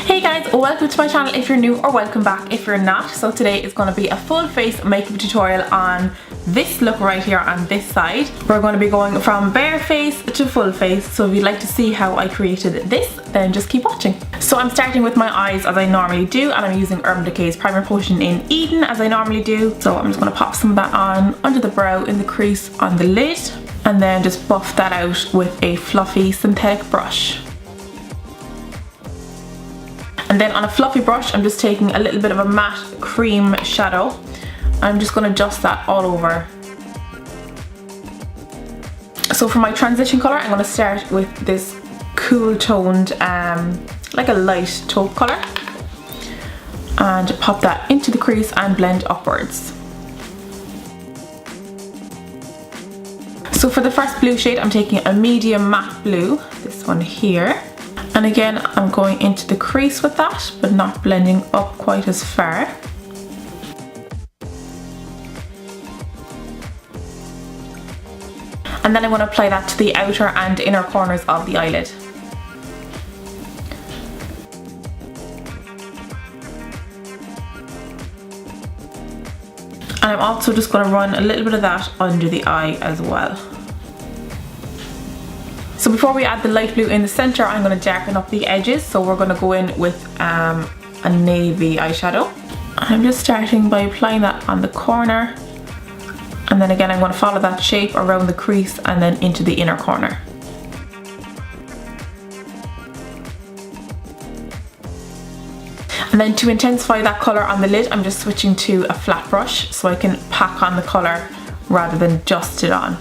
Hey guys, welcome to my channel if you're new, or welcome back if you're not. So today is going to be a full face makeup tutorial on this look right here on this side. We're going to be going from bare face to full face, so if you'd like to see how I created this, then just keep watching. So I'm starting with my eyes as I normally do, and I'm using Urban Decay's Primer Potion in Eden as I normally do. So I'm just going to pop some of that on under the brow, in the crease, on the lid, and then just buff that out with a fluffy synthetic brush. And then on a fluffy brush, I'm just taking a little bit of a matte cream shadow. I'm just going to dust that all over. So for my transition colour, I'm going to start with this cool toned, like a light taupe colour. And pop that into the crease and blend upwards. So for the first blue shade, I'm taking a medium matte blue, this one here. And again, I'm going into the crease with that, but not blending up quite as far. And then I want to apply that to the outer and inner corners of the eyelid. And I'm also just going to run a little bit of that under the eye as well. So before we add the light blue in the center, I'm going to darken up the edges. So we're going to go in with a navy eyeshadow. I'm just starting by applying that on the corner. And then again, I'm going to follow that shape around the crease and then into the inner corner. And then to intensify that colour on the lid, I'm just switching to a flat brush so I can pack on the colour rather than dust it on.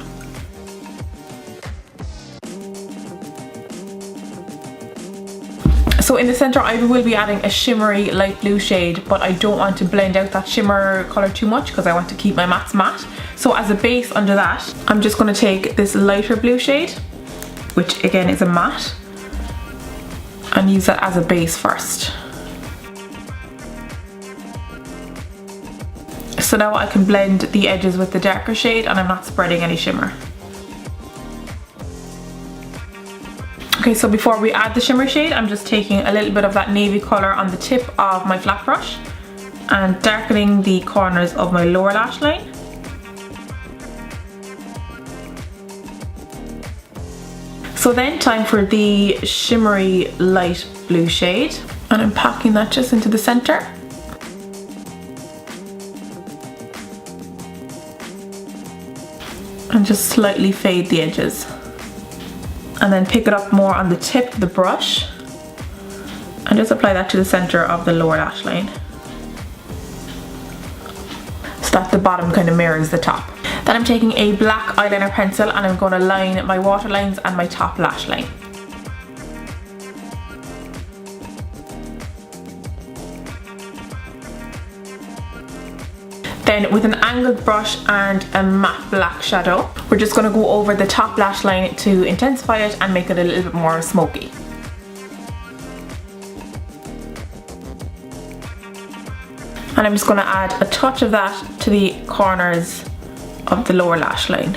So in the centre, I will be adding a shimmery light blue shade, but I don't want to blend out that shimmer colour too much because I want to keep my mattes matte. So as a base under that, I'm just going to take this lighter blue shade, which again is a matte, and use that as a base first. So now I can blend the edges with the darker shade and I'm not spreading any shimmer. Okay, so before we add the shimmer shade, I'm just taking a little bit of that navy colour on the tip of my flat brush and darkening the corners of my lower lash line. So then time for the shimmery light blue shade, and I'm packing that just into the centre. And just slightly fade the edges. And then pick it up more on the tip of the brush and just apply that to the center of the lower lash line so that the bottom kind of mirrors the top. Then I'm taking a black eyeliner pencil and I'm going to line my waterlines and my top lash line. Then with an angled brush and a matte black shadow, we're just going to go over the top lash line to intensify it and make it a little bit more smoky. And I'm just going to add a touch of that to the corners of the lower lash line.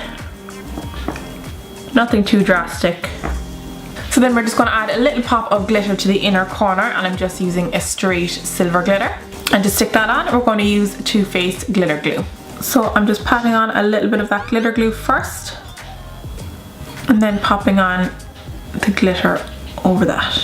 Nothing too drastic. So then we're just going to add a little pop of glitter to the inner corner, and I'm just using a straight silver glitter. And to stick that on, we're going to use Too Faced glitter glue. So I'm just patting on a little bit of that glitter glue first, and then popping on the glitter over that.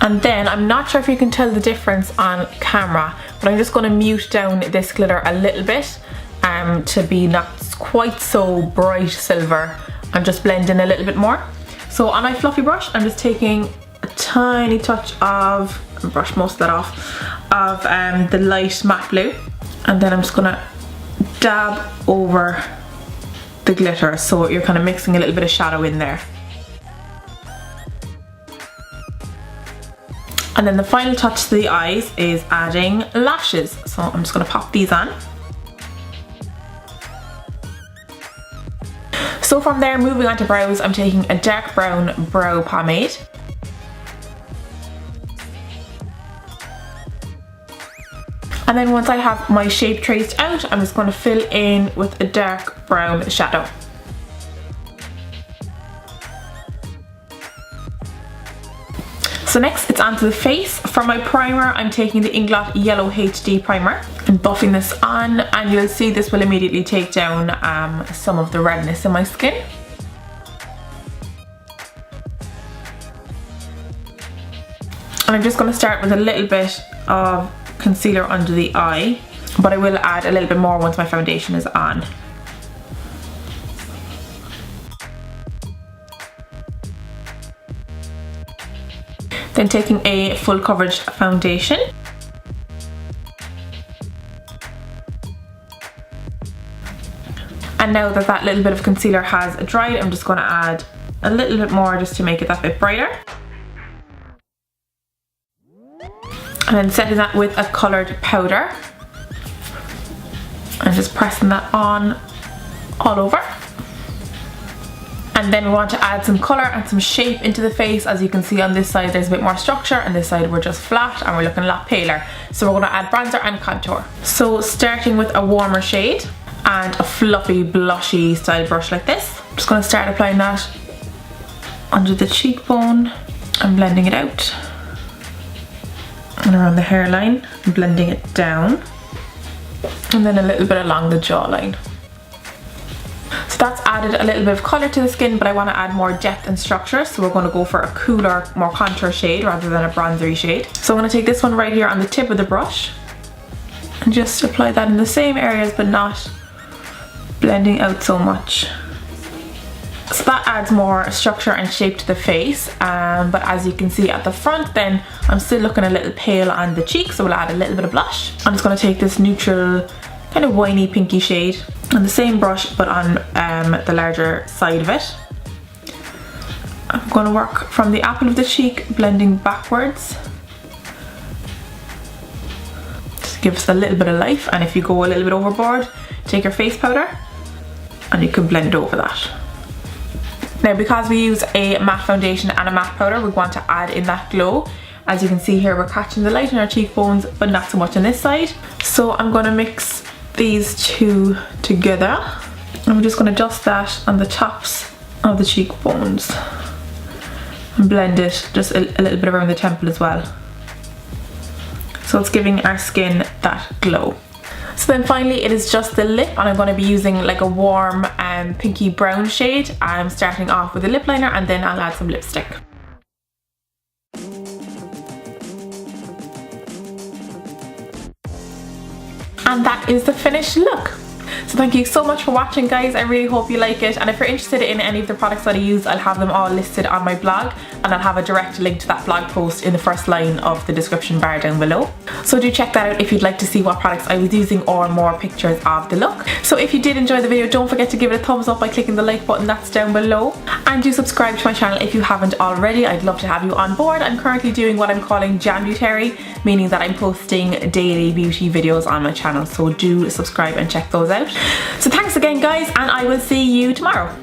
And then, I'm not sure if you can tell the difference on camera, but I'm just going to mute down this glitter a little bit to be not quite so bright silver, and just blend in a little bit more. So on my fluffy brush, I'm just taking a tiny touch of, and brush most of that off, of the light matte blue. And then I'm just gonna dab over the glitter, so you're kind of mixing a little bit of shadow in there. And then the final touch to the eyes is adding lashes. So I'm just gonna pop these on. So from there, moving on to brows, I'm taking a dark brown brow pomade. And then once I have my shape traced out, I'm just going to fill in with a dark brown shadow. So next it's onto the face. For my primer, I'm taking the Inglot Yellow HD primer and buffing this on, and you'll see this will immediately take down some of the redness in my skin. And I'm just going to start with a little bit of concealer under the eye, but I will add a little bit more once my foundation is on. Then taking a full coverage foundation. And now that that little bit of concealer has dried, I'm just going to add a little bit more just to make it that bit brighter. And then setting that with a coloured powder. And just pressing that on all over. And then we want to add some colour and some shape into the face. As you can see on this side there's a bit more structure, and this side we're just flat and we're looking a lot paler. So we're going to add bronzer and contour. So starting with a warmer shade and a fluffy blushy style brush like this. I'm just going to start applying that under the cheekbone and blending it out. And around the hairline, blending it down. And then a little bit along the jawline. So that's added a little bit of colour to the skin, but I want to add more depth and structure, so we're going to go for a cooler, more contour shade rather than a bronzery shade. So I'm going to take this one right here on the tip of the brush and just apply that in the same areas but not blending out so much. So that adds more structure and shape to the face, but as you can see at the front then I'm still looking a little pale on the cheek, so we'll add a little bit of blush. I'm just going to take this neutral kind of winey pinky shade on the same brush but on the larger side of it. I'm going to work from the apple of the cheek, blending backwards. Just gives a little bit of life, and if you go a little bit overboard, take your face powder and you can blend it over that. Now because we use a matte foundation and a matte powder, we want to add in that glow. As you can see here, we're catching the light in our cheekbones but not so much on this side. So I'm going to mix these two together. I'm just going to dust that on the tops of the cheekbones and blend it just a little bit around the temple as well. So it's giving our skin that glow. So then finally it is just the lip, and I'm going to be using like a warm pinky brown shade. I'm starting off with a lip liner and then I'll add some lipstick. And that is the finished look. So thank you so much for watching, guys. I really hope you like it, and if you're interested in any of the products that I use, I'll have them all listed on my blog, and I'll have a direct link to that blog post in the first line of the description bar down below. So do check that out if you'd like to see what products I was using or more pictures of the look. So if you did enjoy the video, don't forget to give it a thumbs up by clicking the like button that's down below, and do subscribe to my channel if you haven't already. I'd love to have you on board. I'm currently doing what I'm calling Janbeautary, meaning that I'm posting daily beauty videos on my channel, so do subscribe and check those out. So thanks again, guys, and I will see you tomorrow.